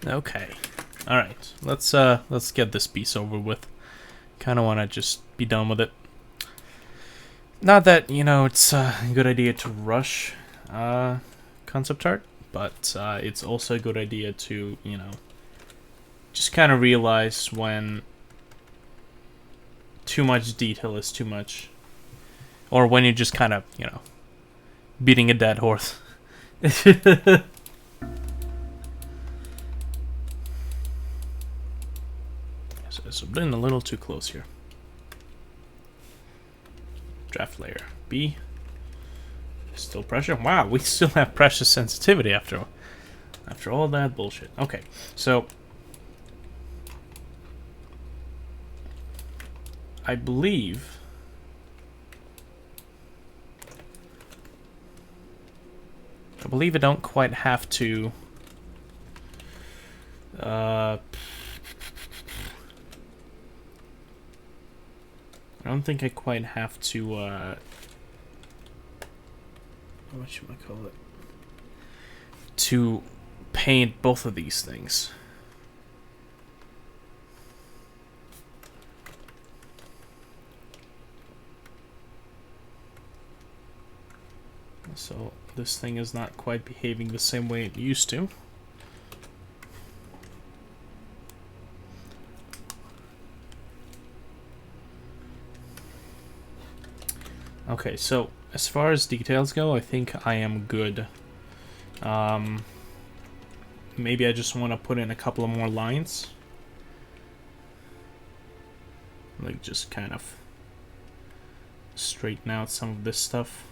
Okay. All right. Let's get this piece over with. Kind of want to just be done with it. Not that, you know, it's a good idea to rush concept art, but it's also a good idea to, you know, just kind of realize when too much detail is too much, or when you're just kind of, you know, beating a dead horse. So I'm getting a little too close here. Draft layer B. Still pressure. Wow, we still have pressure sensitivity after all that bullshit. Okay, so I believe I don't quite have to. I don't think I quite have to. What should I call it? To paint both of these things. So this thing is not quite behaving the same way it used to. Okay, so as far as details go, I think I am good. Maybe I just want to put in a couple of more lines. Like, just kind of straighten out some of this stuff.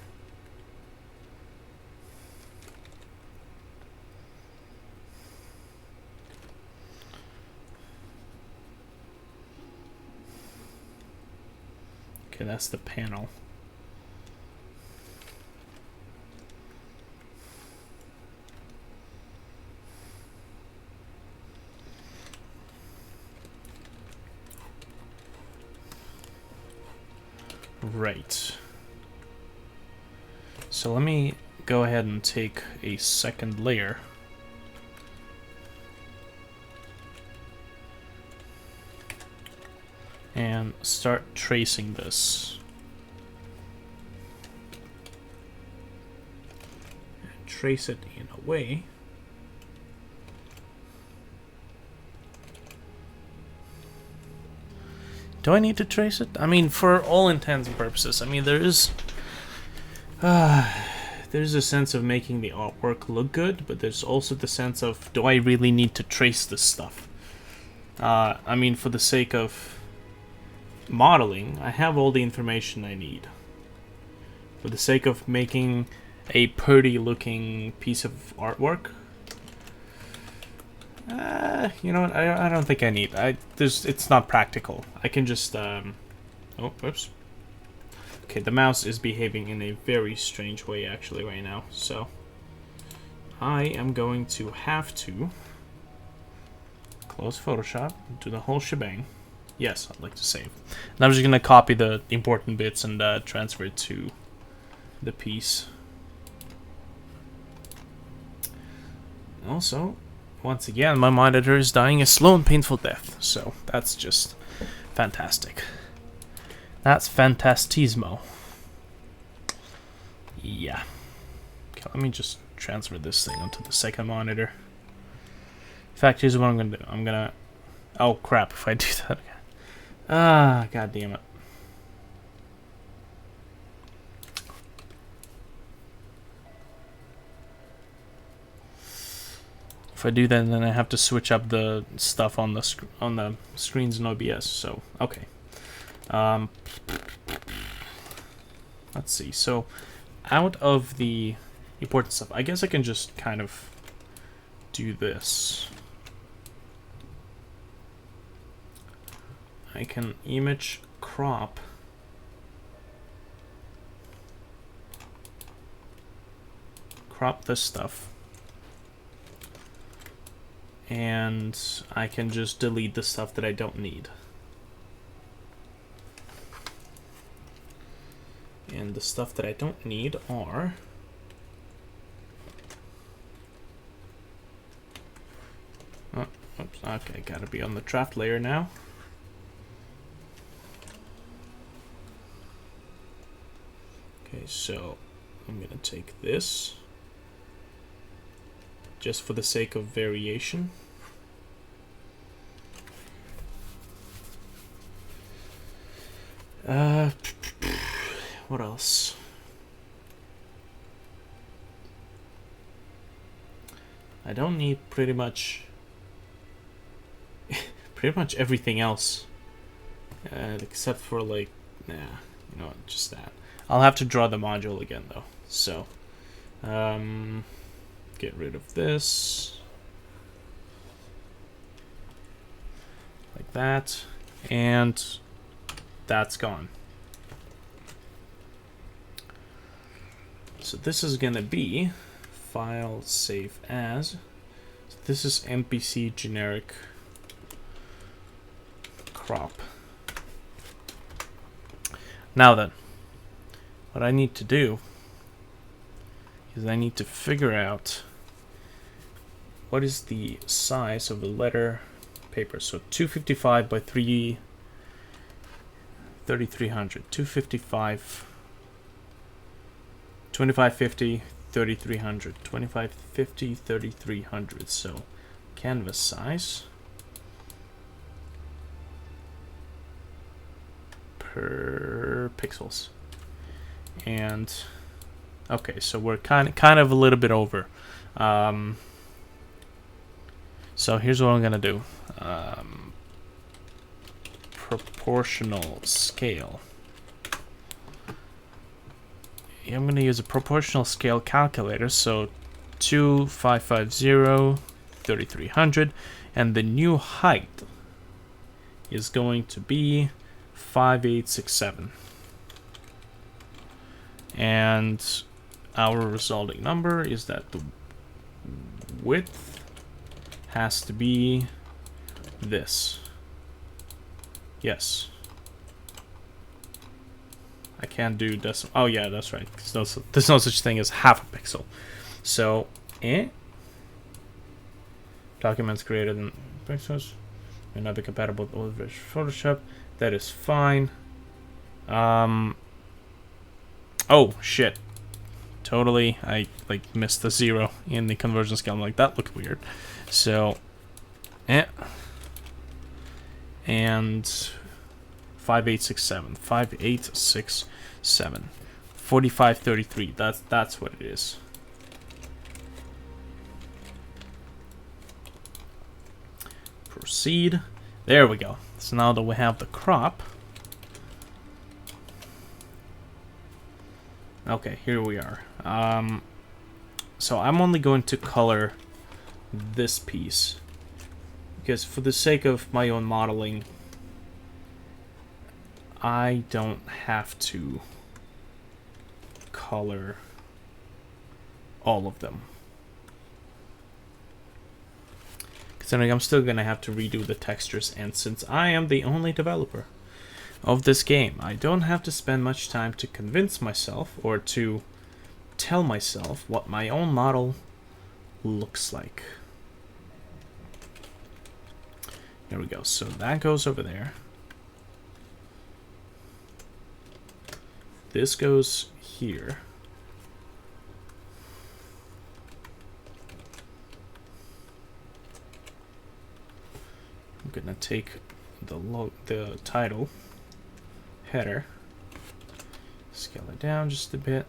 Okay, that's the panel. Right. So let me go ahead and take a second layer. And start tracing this. And trace it in a way do I need to trace it? I mean, for all intents and purposes, I mean, there's a sense of making the artwork look good, but there's also the sense of, do I really need to trace this stuff? I mean, for the sake of modeling, I have all the information I need. For the sake of making a pretty looking piece of artwork, you know what? I don't think I need. It's not practical. I can just oh, whoops. Okay, the mouse is behaving in a very strange way actually right now. So I am going to have to close Photoshop, do the whole shebang. Yes, I'd like to save. And I'm just gonna copy the important bits and transfer it to the piece. Also, once again, my monitor is dying a slow and painful death, so that's just fantastic. That's fantastismo. Yeah. Okay, let me just transfer this thing onto the second monitor. In fact, here's what I'm gonna do. I'm gonna... Oh, crap, if I do that again. Ah, god damn it. If I do that, then I have to switch up the stuff on the screens in OBS. So okay, let's see. So out of the important stuff, I guess I can just kind of do this. I can image crop this stuff. And I can just delete the stuff that I don't need. And the stuff that I don't need are... Oh, Oops, okay, gotta be on the draft layer now. Okay, so I'm gonna take this just for the sake of variation. What else? I don't need pretty much everything else, except for like, nah, you know, just that. I'll have to draw the module again though. So, get rid of this, like that, and that's gone. So this is gonna be file save as. So this is MPC generic crop. Now then, what I need to do is I need to figure out what is the size of the letter paper. So 255 by 3300. 255, 2550, 3300. 2550, 3300. So canvas size per pixels. And okay, so we're kind of a little bit over. So here's what I'm gonna do. Proportional scale. I'm gonna use a proportional scale calculator. So 2550, 3300, and the new height is going to be 5867. And our resulting number is that the width has to be this. Yes. I can't do decimal. Oh yeah, that's right. There's no such thing as half a pixel. So, documents created in pixels may not be compatible with Photoshop. That is fine. Oh shit. Totally, I like missed the 0 in the conversion scale. I'm like, that looked weird. So, and 5867, 5867, 4533. That's what it is. Proceed. There we go. So now that we have the crop. Okay, here we are. So I'm only going to color this piece because for the sake of my own modeling, I don't have to color all of them. Considering I'm still gonna have to redo the textures, and since I am the only developer of this game, I don't have to spend much time to convince myself or to tell myself what my own model looks like. There we go. So that goes over there. This goes here. I'm gonna take the title header, scale it down just a bit.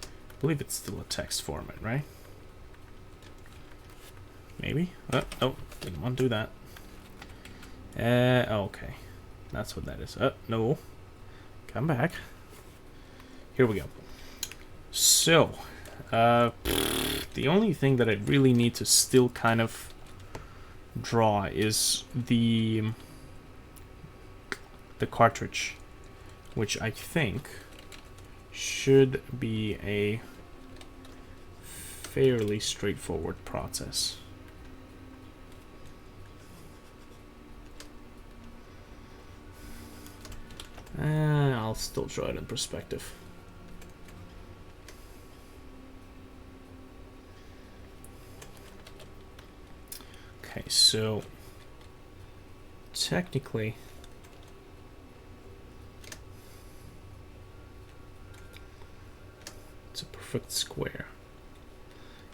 I believe it's still a text format, right? Maybe? Oh, didn't want to do that. Okay. That's what that is. No. Come back. Here we go. So, the only thing that I really need to still kind of draw is the cartridge, which I think should be a fairly straightforward process. I'll still draw it in perspective. Okay, so technically it's a perfect square.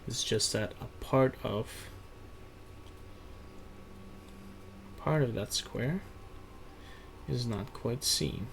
It's just that a part of that square is not quite seen.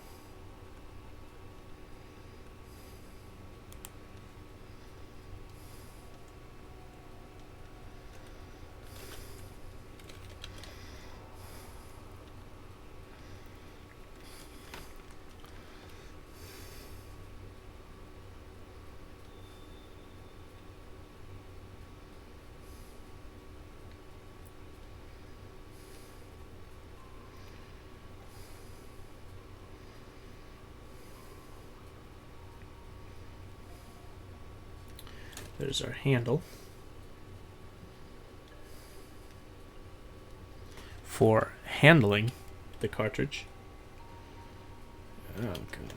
There's our handle for handling the cartridge. Oh, God.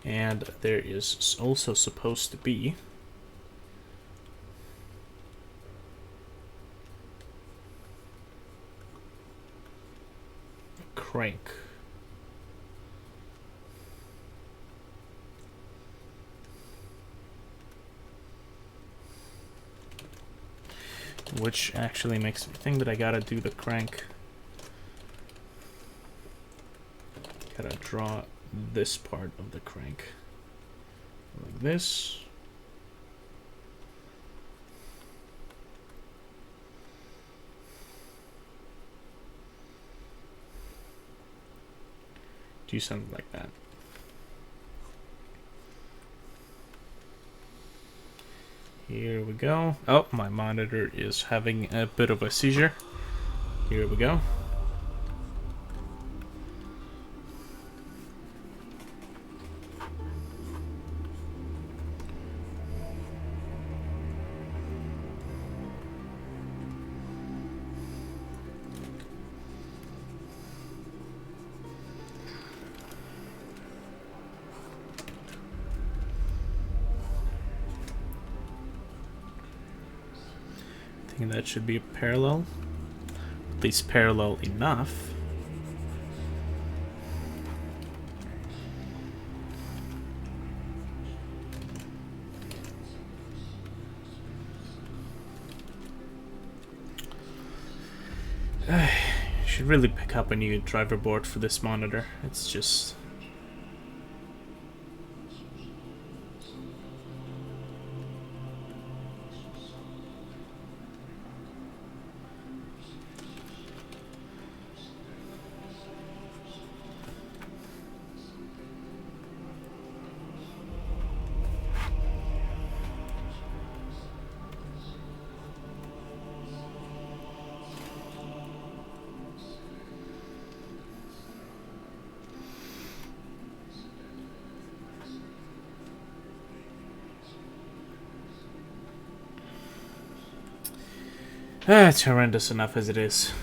And there is also supposed to be a crank. Which actually makes me think that I gotta do the crank. Gotta draw this part of the crank like this. Do something like that. Here we go. Oh, my monitor is having a bit of a seizure. Here we go. I think that should be parallel. At least parallel enough. Should really pick up a new driver board for this monitor. It's just... it's horrendous enough as it is.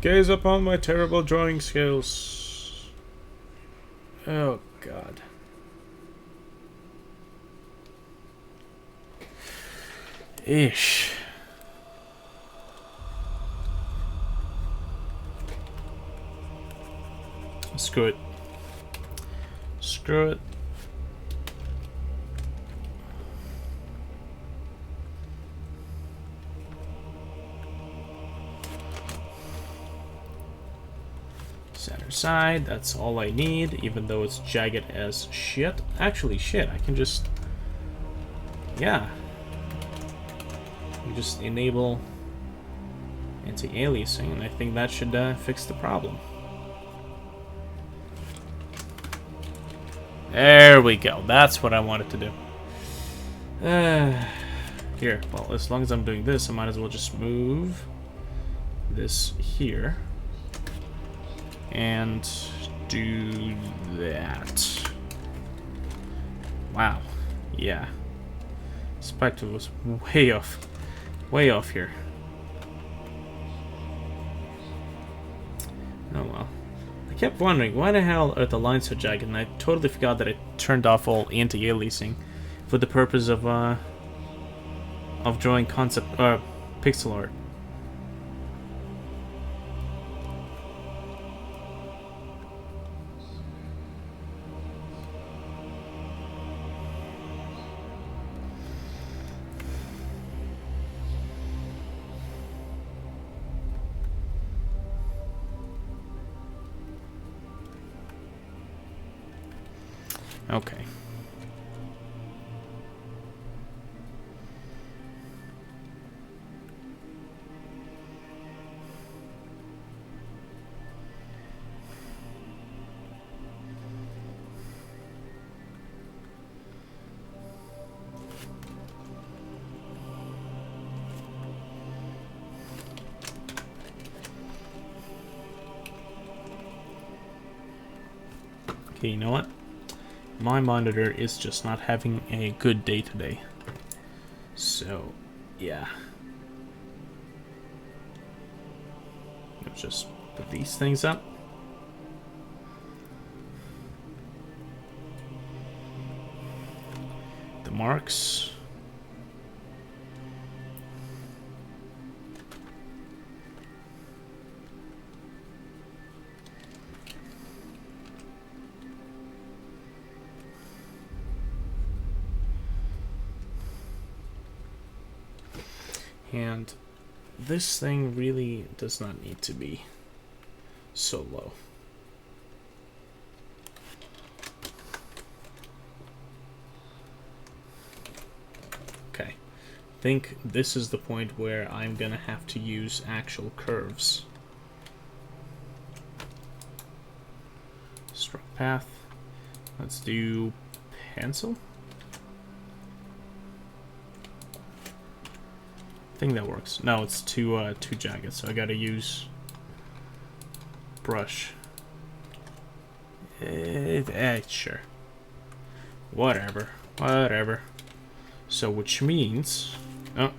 Gaze upon my terrible drawing skills. Oh, God. Ish. Screw it. Screw it. Center side, that's all I need, even though it's jagged as shit. Actually, shit, I can just... Yeah. You just enable anti-aliasing, and I think that should fix the problem. There we go. That's what I wanted to do. Here, well, as long as I'm doing this, I might as well just move this here and do that. Wow. Yeah. Perspective was way off here. Oh well. I kept wondering, why the hell are the lines so jagged? And I totally forgot that I turned off all anti-aliasing for the purpose of drawing pixel art. Okay. Okay, you know what? My monitor is just not having a good day today. So, yeah. Let's just put these things up. The marks. And this thing really does not need to be so low. Okay, I think this is the point where I'm gonna have to use actual curves. Stroke path. Let's do pencil. I think that works. No, it's too jagged, so I gotta use brush. Sure. Whatever. So, which means... Oh.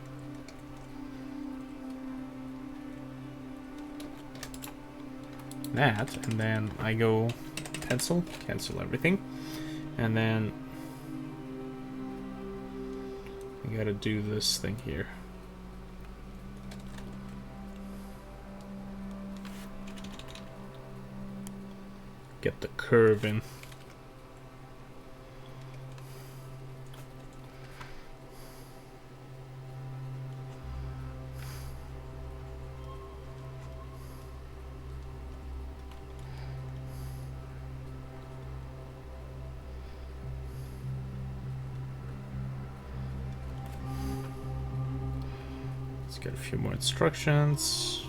That, and then I go pencil, cancel everything, and then I gotta do this thing here. Get the curve in. Let's get a few more instructions.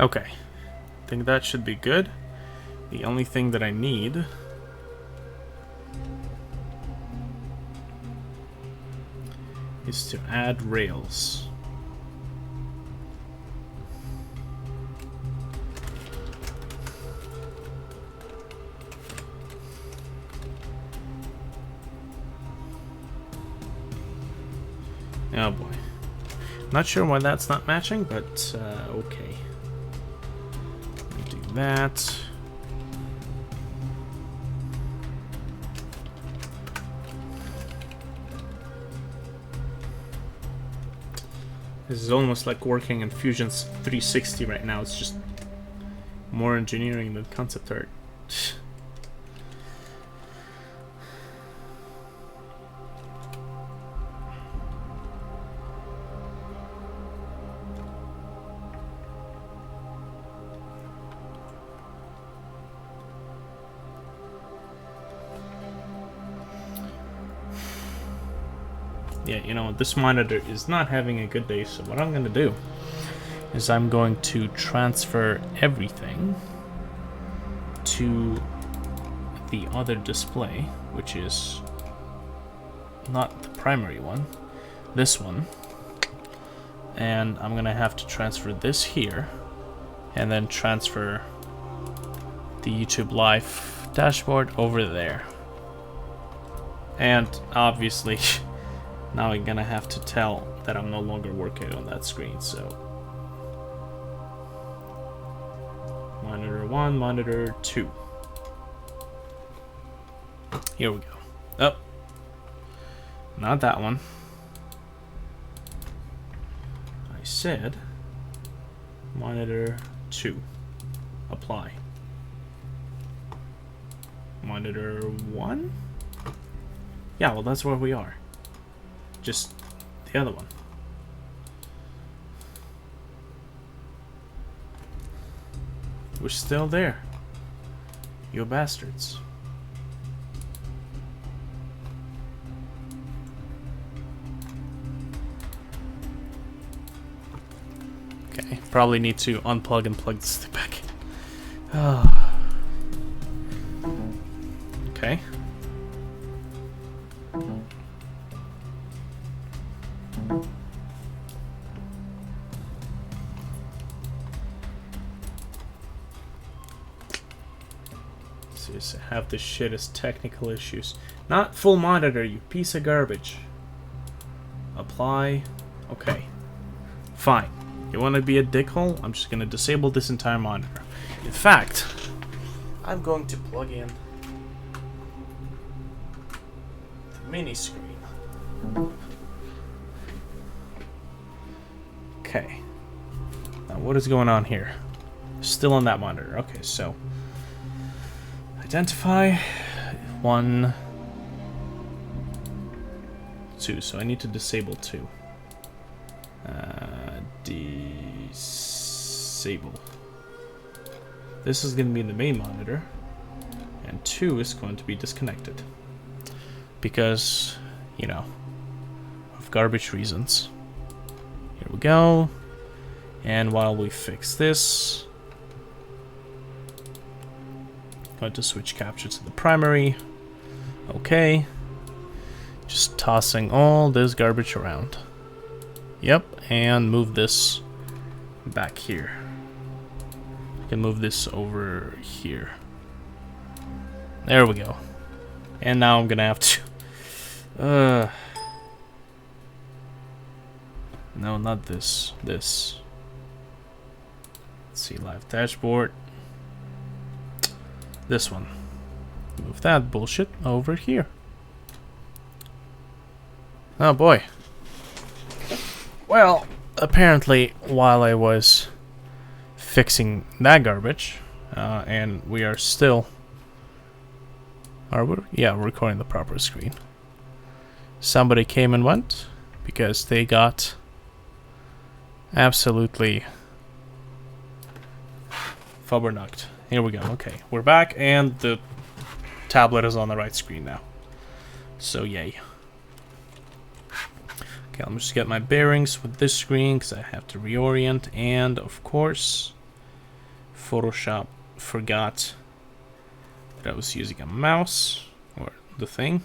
Okay, I think that should be good. The only thing that I need is to add rails. Oh boy. Not sure why that's not matching, but okay. Do that. This is almost like working in Fusion 360 right now. It's just more engineering than concept art. Yeah, you know, this monitor is not having a good day, so what I'm going to do is I'm going to transfer everything to the other display, which is not the primary one, this one. And I'm going to have to transfer this here, and then transfer the YouTube Live dashboard over there. And obviously, now I'm gonna have to tell that I'm no longer working on that screen, so. Monitor 1, monitor 2. Here we go. Oh. Not that one. I said monitor 2. Apply. Monitor 1? Yeah, well, that's where we are. Just the other one. We're still there. You bastards. Okay, probably need to unplug and plug this thing back. Oh. Okay. Seriously, half this shit is technical issues. Not full monitor, you piece of garbage. Apply. Okay. Fine. You want to be a dickhole? I'm just going to disable this entire monitor. In fact, I'm going to plug in the mini screen. Okay. Now what is going on here? Still on that monitor. Okay, so identify 1, 2. So I need to disable 2. Disable. This is going to be the main monitor, and 2 is going to be disconnected because, you know, of garbage reasons. Here we go. And while we fix this, I'm going to switch capture to the primary. Okay. Just tossing all this garbage around. Yep, and move this back here. I can move this over here. There we go. And now I'm gonna have to no, not this. This. Let's see, live dashboard. This one. Move that bullshit over here. Oh boy. Well, apparently while I was fixing that garbage, and we are still... Are we? Yeah, we're recording the proper screen. Somebody came and went because they got absolutely flubbernucked. Here we go. Okay, we're back, and the tablet is on the right screen now. So, yay. Okay, let me just get my bearings with this screen because I have to reorient. And, of course, Photoshop forgot that I was using a mouse, or the thing.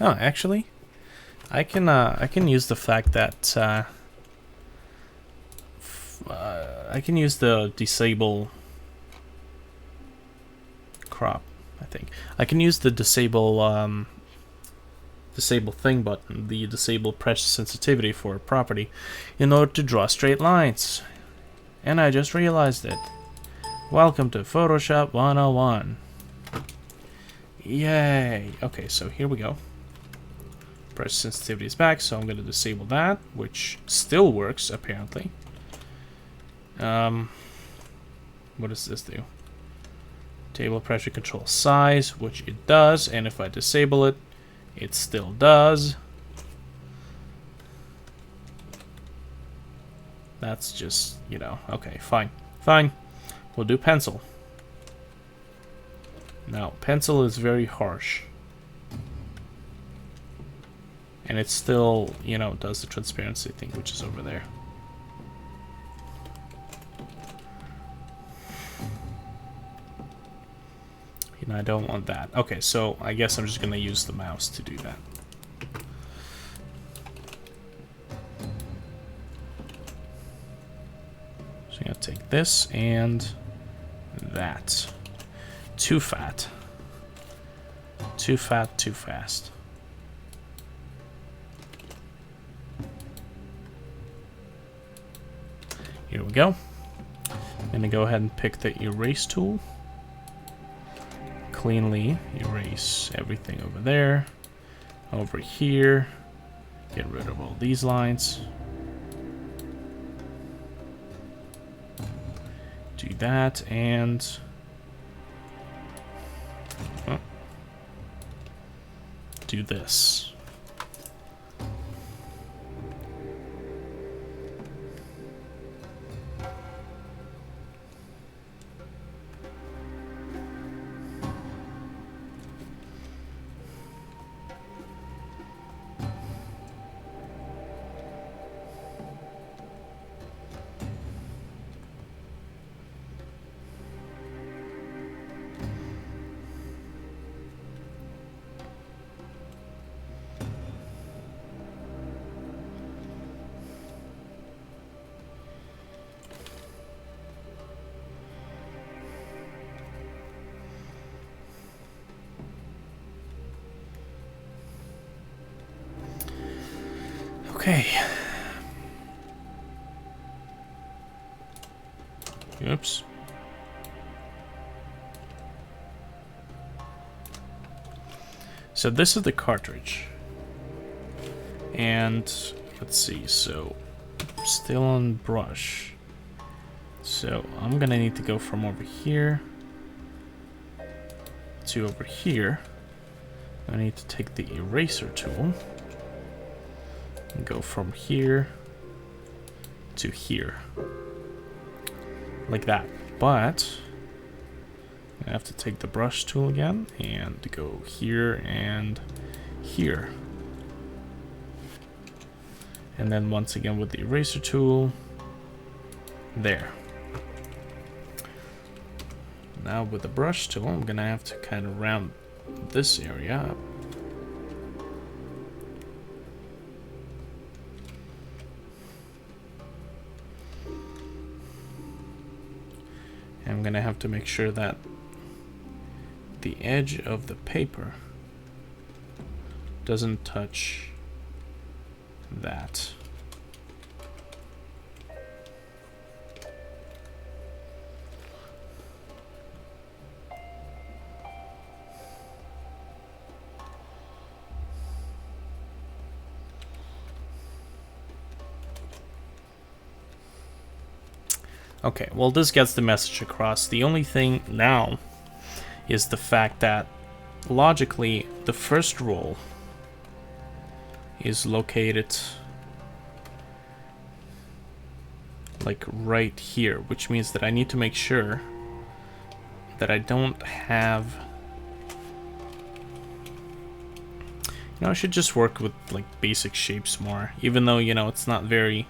Oh, actually, I can use the fact that I can use the disable crop. I think I can use the disable disable thing button, the disable pressure sensitivity for a property, in order to draw straight lines. And I just realized it. Welcome to Photoshop 101. Yay! Okay, so here we go. Pressure sensitivity is back, so I'm going to disable that, which still works apparently. What does this do? Table pressure control size, which it does, and if I disable it, it still does. That's just, you know, okay, fine. Fine. We'll do pencil. Now, pencil is very harsh. And it still, you know, does the transparency thing, which is over there. You know, I don't want that. Okay, so I guess I'm just gonna use the mouse to do that. So I'm gonna take this and that. Too fat. Too fat, too fast. Here we go. I'm gonna go ahead and pick the erase tool. Cleanly erase everything over there. Over here. Get rid of all these lines. Do that and... do this. Okay. Oops. So this is the cartridge. And let's see, so still on brush. So I'm gonna need to go from over here to over here. I need to take the eraser tool and go from here to here. Like that. But I have to take the brush tool again and go here and here. And then once again with the eraser tool, there. Now with the brush tool, I'm gonna have to kind of round this area up. I'm gonna have to make sure that the edge of the paper doesn't touch that. Okay, well, this gets the message across. The only thing now is the fact that logically the first roll is located like right here, which means that I need to make sure that I don't have... You know, I should just work with like basic shapes more, even though, you know, it's not very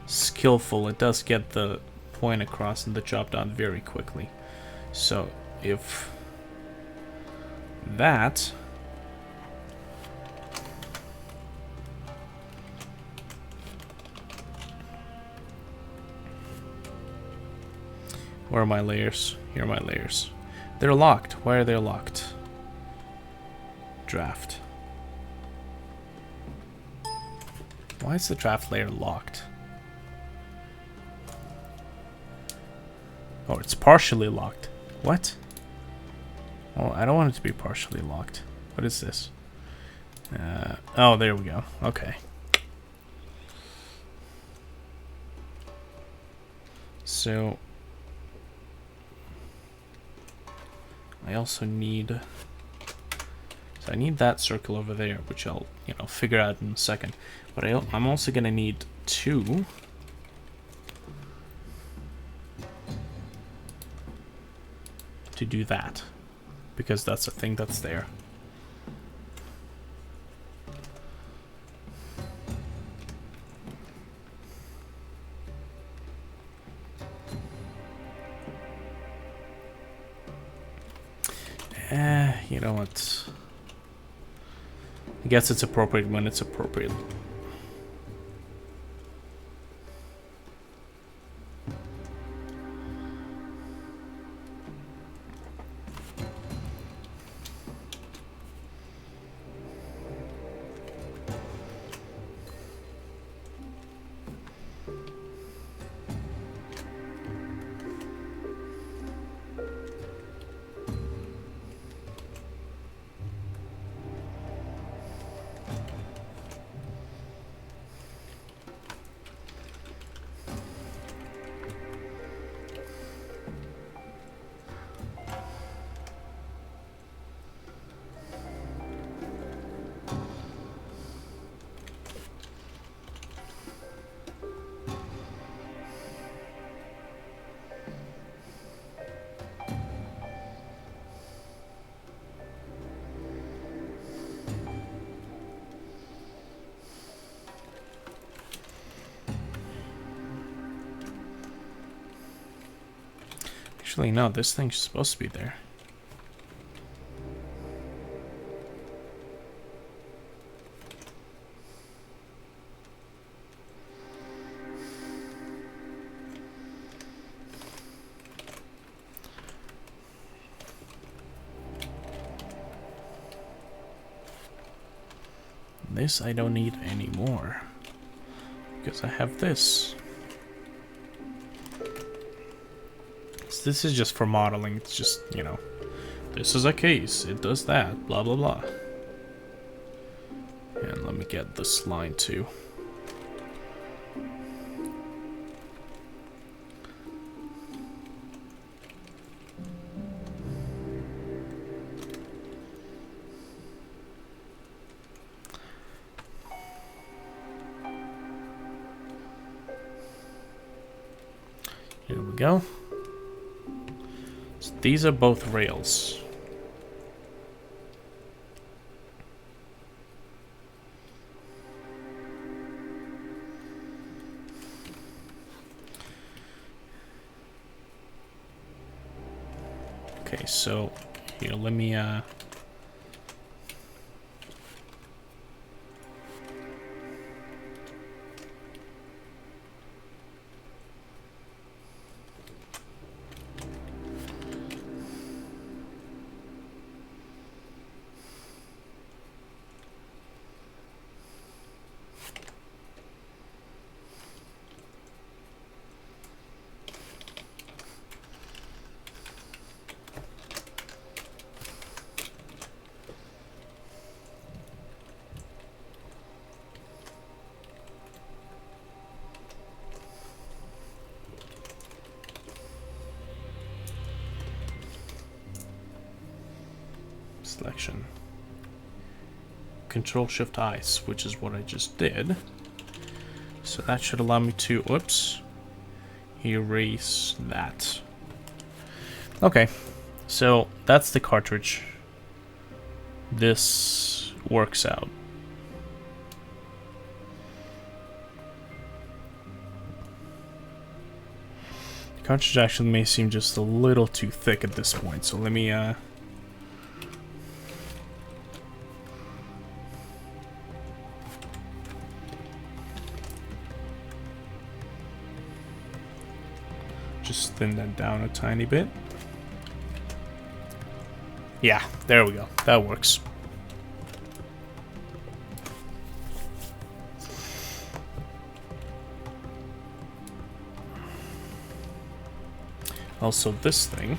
skillful. It does get the point across and the job done very quickly. So if that where are my layers? Here are my layers. They're locked. Why are they locked? Draft. Why is the draft layer locked? Oh, it's partially locked. What? Well, I don't want it to be partially locked. What is this? Oh, there we go. Okay. So I also need... So I need that circle over there, which I'll, you know, figure out in a second. But I'm also gonna need two to do that, because that's a thing that's there. You know what? I guess it's appropriate when it's appropriate. Actually, no, this thing's supposed to be there. This I don't need anymore because I have this. So this is just for modeling. It's just, you know, this is a case. It does that. Blah, blah, blah. And let me get this line too. Here we go. So these are both rails. Okay, so here, let me selection. Control-Shift-I, which is what I just did. So that should allow me to, whoops, erase that. Okay, so that's the cartridge. This works out. The cartridge actually may seem just a little too thick at this point, so let me just thin that down a tiny bit. Yeah, there we go. That works. Also, this thing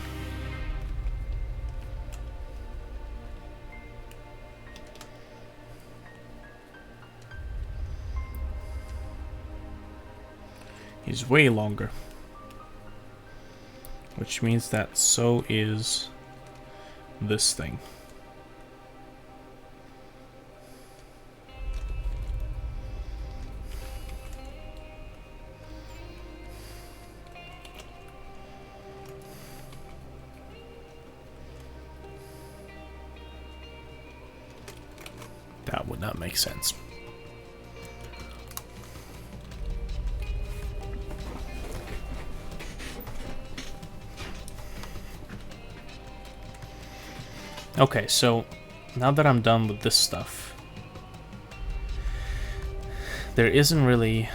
is way longer, which means that so is this thing. That would not make sense. Okay, so now that I'm done with this stuff, there isn't really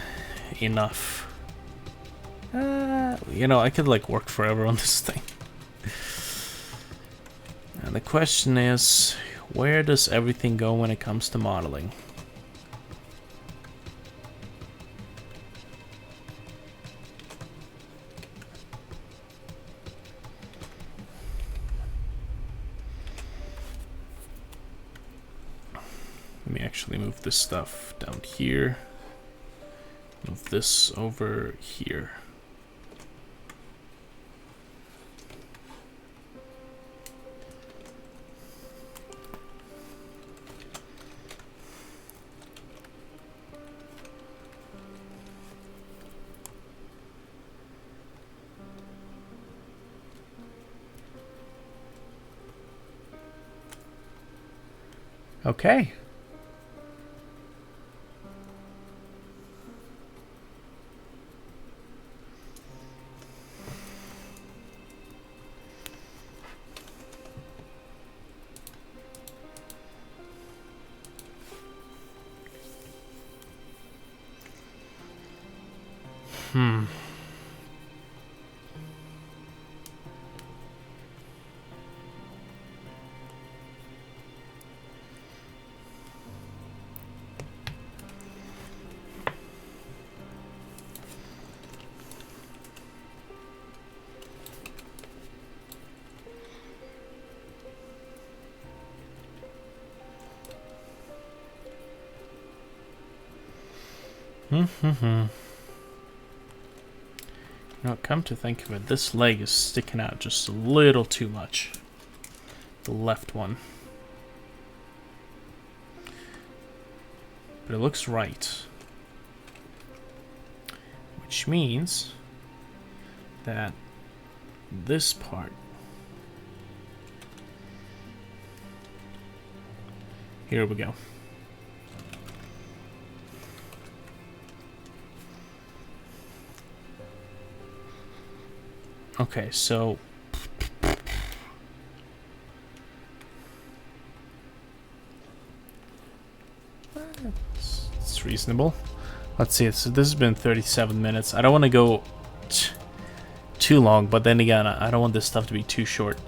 enough. You know, I could like work forever on this thing. And the question is, where does everything go when it comes to modeling? Let me actually move this stuff down here. Move this over here. Okay. You know, come to think of it, this leg is sticking out just a little too much. The left one. But it looks right. Which means that this part here we go. Okay, so it's reasonable. Let's see, so this has been 37 minutes. I don't want to go too long, but then again, I don't want this stuff to be too short.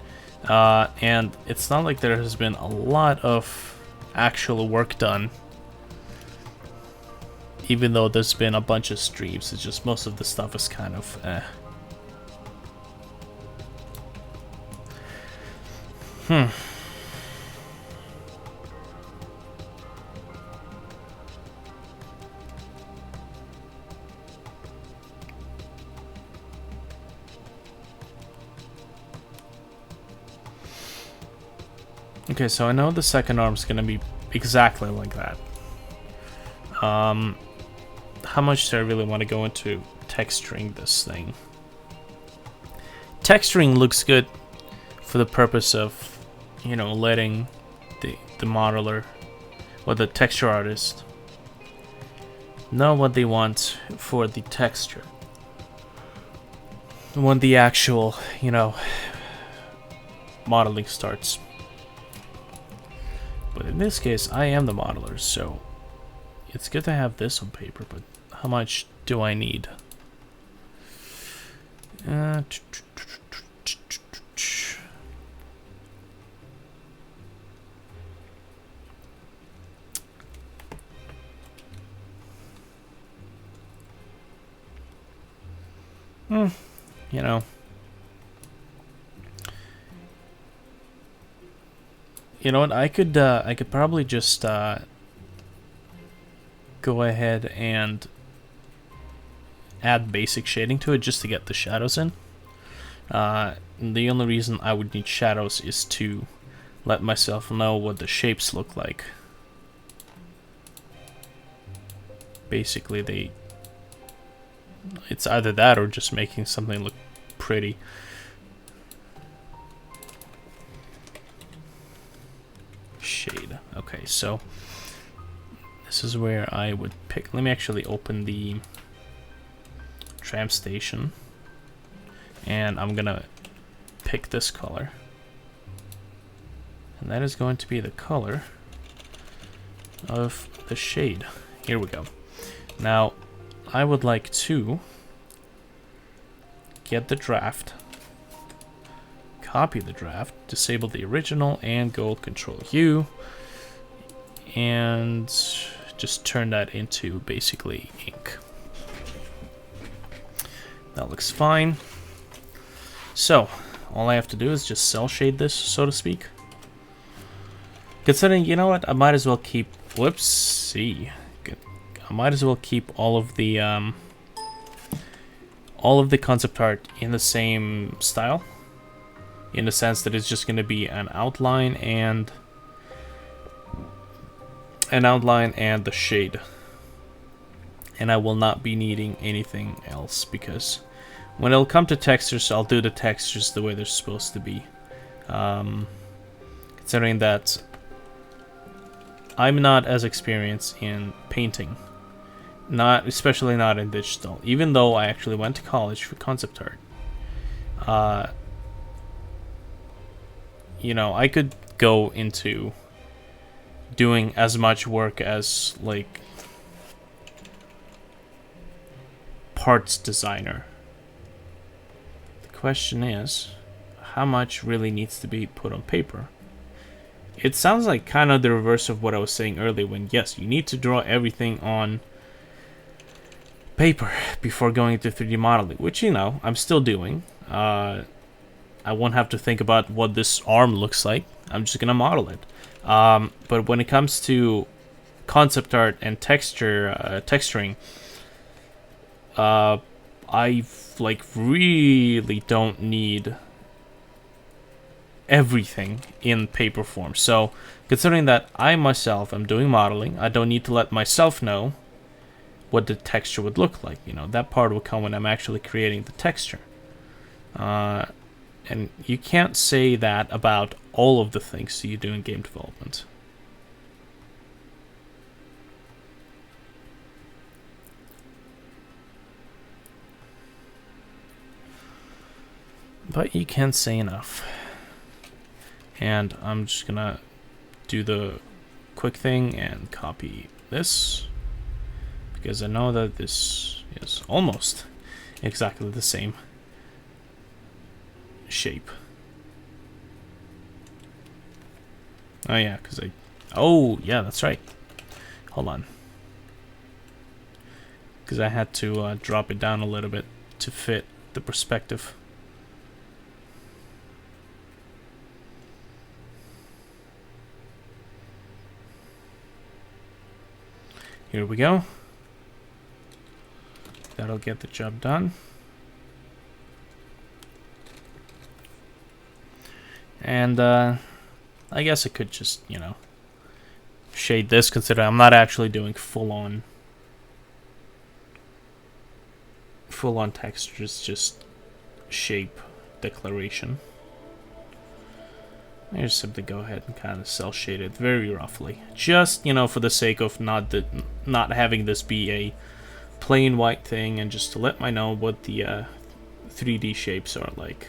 And it's not like there has been a lot of actual work done. Even though there's been a bunch of streams, it's just most of the stuff is kind of Okay, so I know the second arm's gonna be exactly like that. How much do I really want to go into texturing this thing? Texturing looks good for the purpose of, you know, letting the modeler or the texture artist know what they want for the texture. When the actual, you know, modeling starts. But in this case, I am the modeler, so it's good to have this on paper, but how much do I need? You know. You know what? I could probably just go ahead and add basic shading to it just to get the shadows in. The only reason I would need shadows is to let myself know what the shapes look like. Basically, it's either that or just making something look pretty. Shade. Okay, so this is where I would pick. Let me actually open the tram station, and I'm gonna pick this color. And that is going to be the color of the shade. Here we go. Now, I would like to get the draft, copy the draft, disable the original, and go Control U, and just turn that into basically ink. That looks fine. So, all I have to do is just cell shade this, so to speak. Considering, you know what, I might as well keep, whoopsie. I might as well keep all of the concept art in the same style, in the sense that it's just going to be an outline and the shade, and I will not be needing anything else, because when it'll come to textures, I'll do the textures the way they're supposed to be, considering that I'm not as experienced in painting, especially not in digital, even though I actually went to college for concept art. You know, I could go into doing as much work as, like, parts designer. The question is, how much really needs to be put on paper? It sounds like kind of the reverse of what I was saying earlier, when yes, you need to draw everything on paper before going into 3D modeling, which, you know, I'm still doing. I won't have to think about what this arm looks like. I'm just gonna model it. But when it comes to concept art and texturing, I like really don't need everything in paper form. So, considering that I myself am doing modeling, I don't need to let myself know what the texture would look like. You know, that part will come when I'm actually creating the texture. And you can't say that about all of the things you do in game development. But you can't say enough. And I'm just gonna do the quick thing and copy this, because I know that this is almost exactly the same shape. Oh yeah, because oh yeah, that's right. Hold on. Because I had to drop it down a little bit to fit the perspective. Here we go. That'll get the job done. And I guess I could just, you know, shade this, considering I'm not actually doing full-on textures, just shape declaration. I just simply go ahead and kind of cell shade it very roughly, just, you know, for the sake of not having this be a plain white thing, and just to let me know what the 3D shapes are like.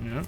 Yeah.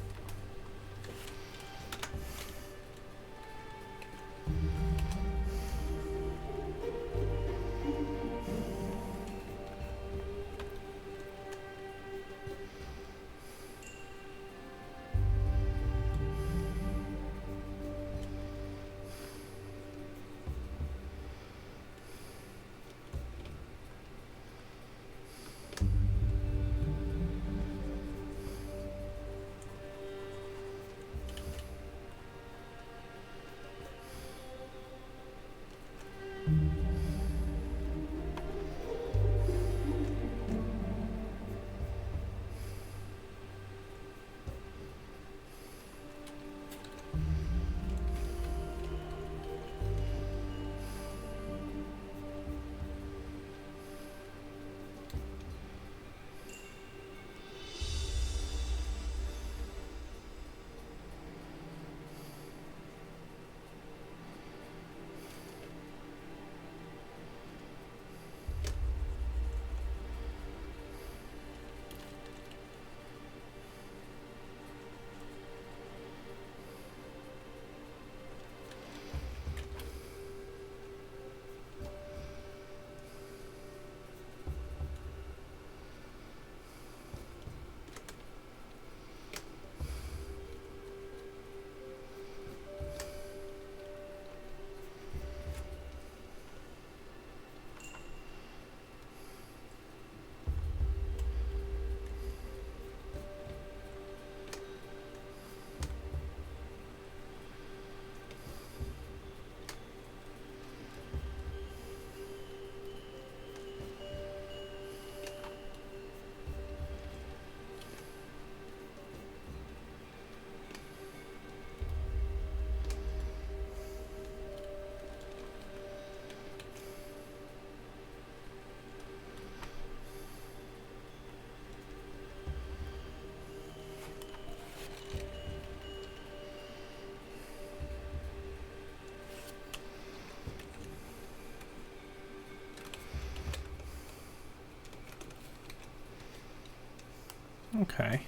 Okay.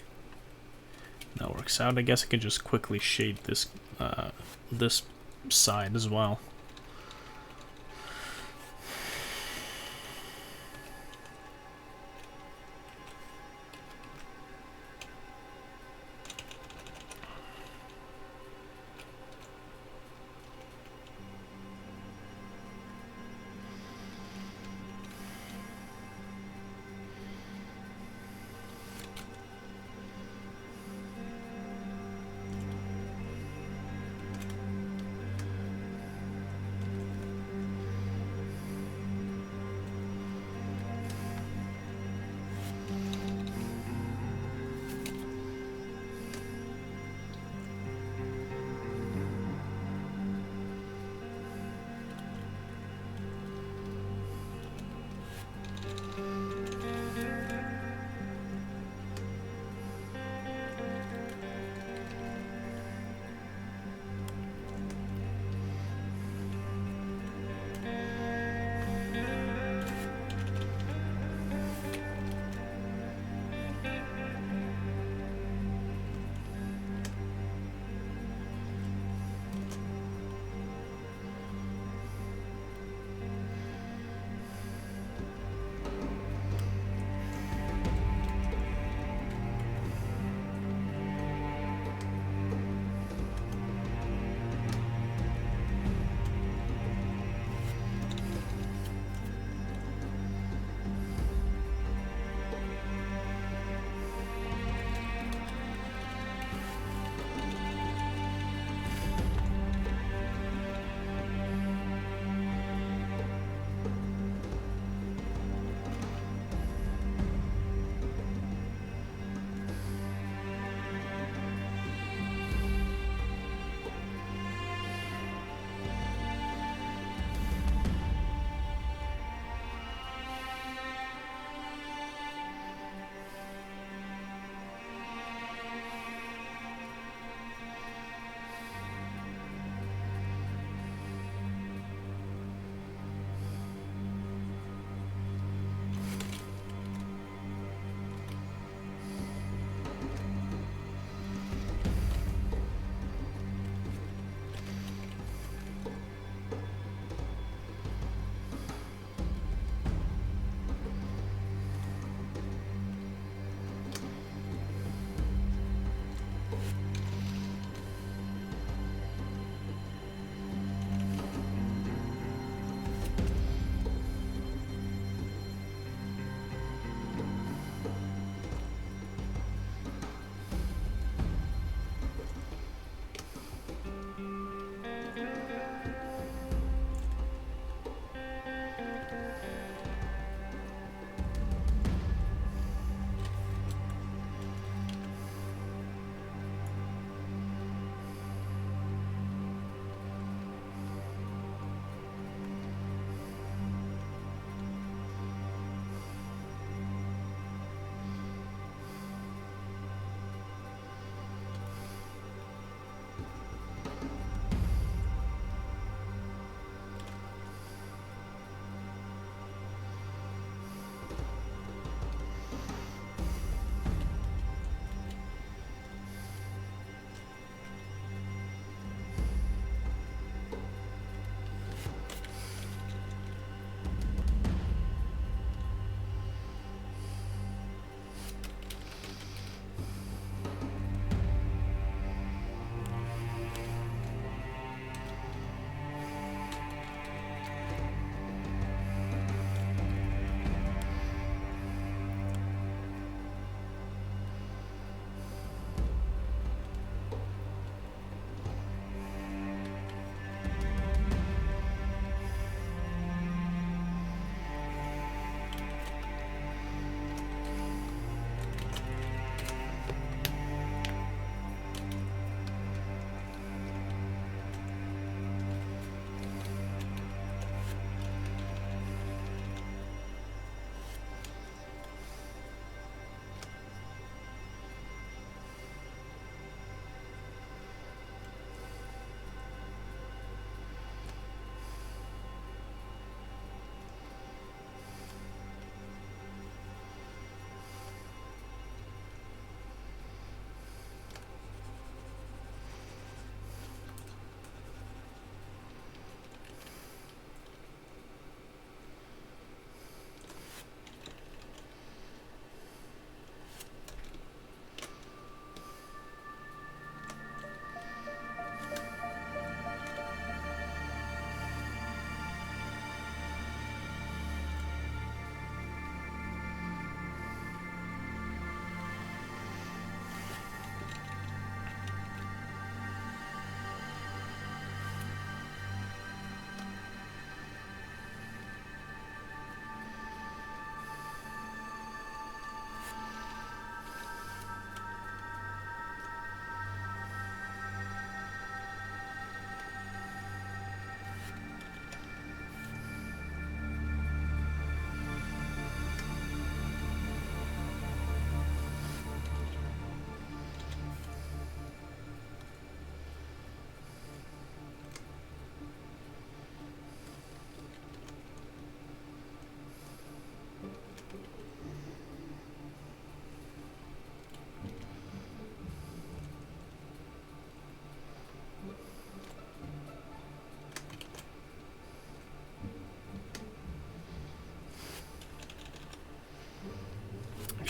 That works out. I guess I can just quickly shade this this side as well.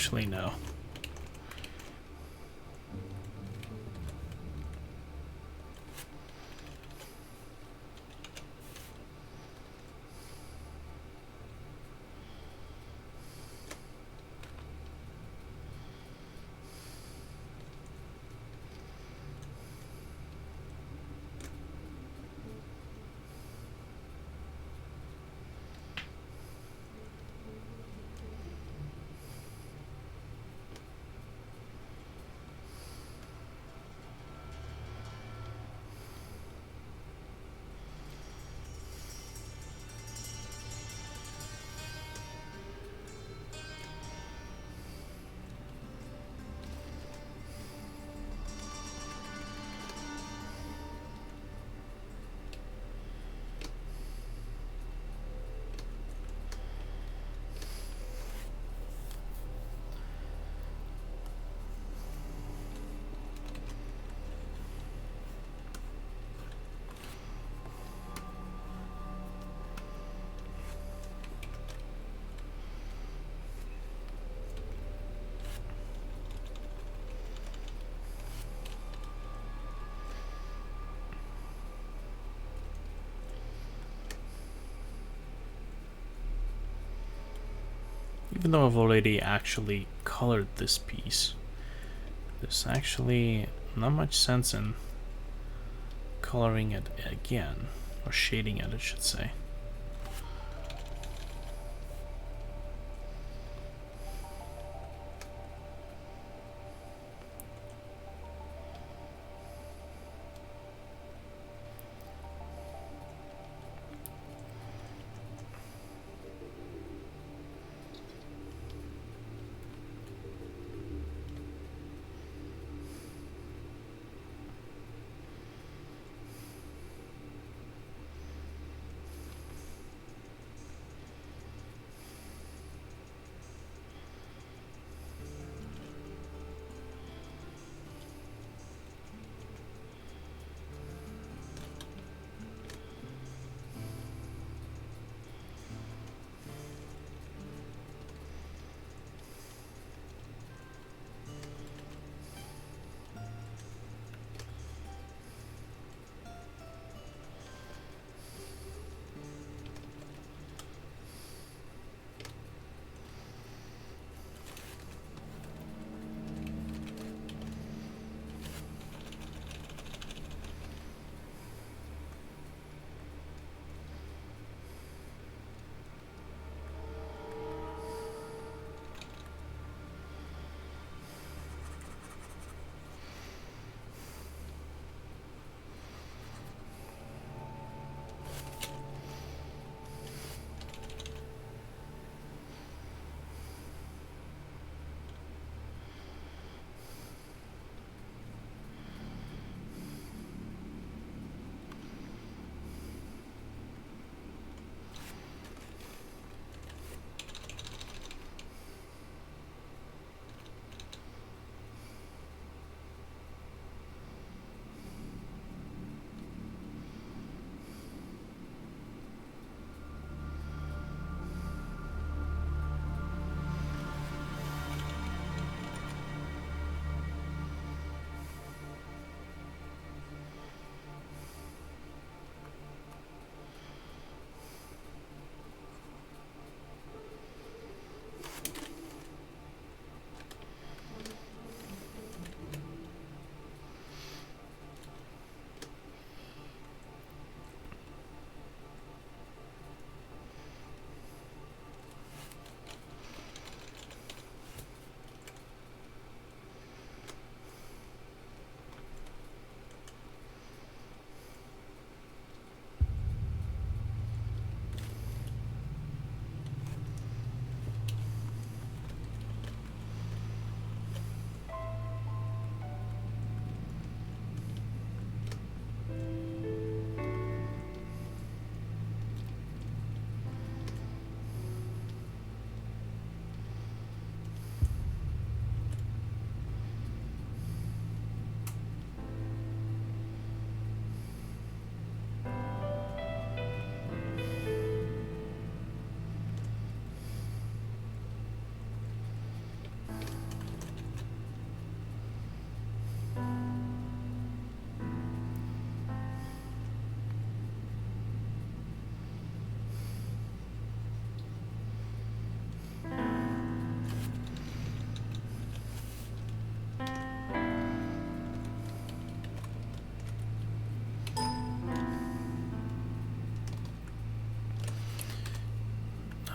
Actually, no. Even though I've already actually colored this piece, there's actually not much sense in coloring it again, or shading it, I should say.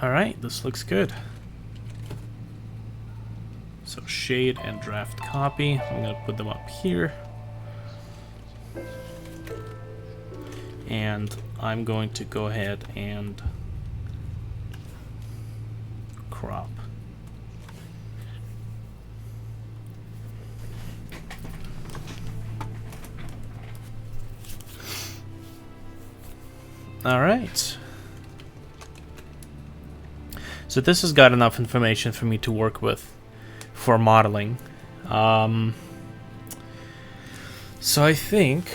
Alright, this looks good. So shade and draft copy. I'm going to put them up here. And I'm going to go ahead and crop. Alright. So this has got enough information for me to work with for modeling. So I think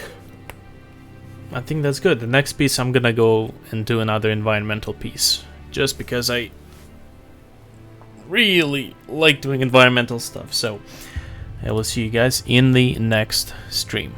that's good. The next piece I'm gonna go and do another environmental piece, just because I really like doing environmental stuff. So I will see you guys in the next stream.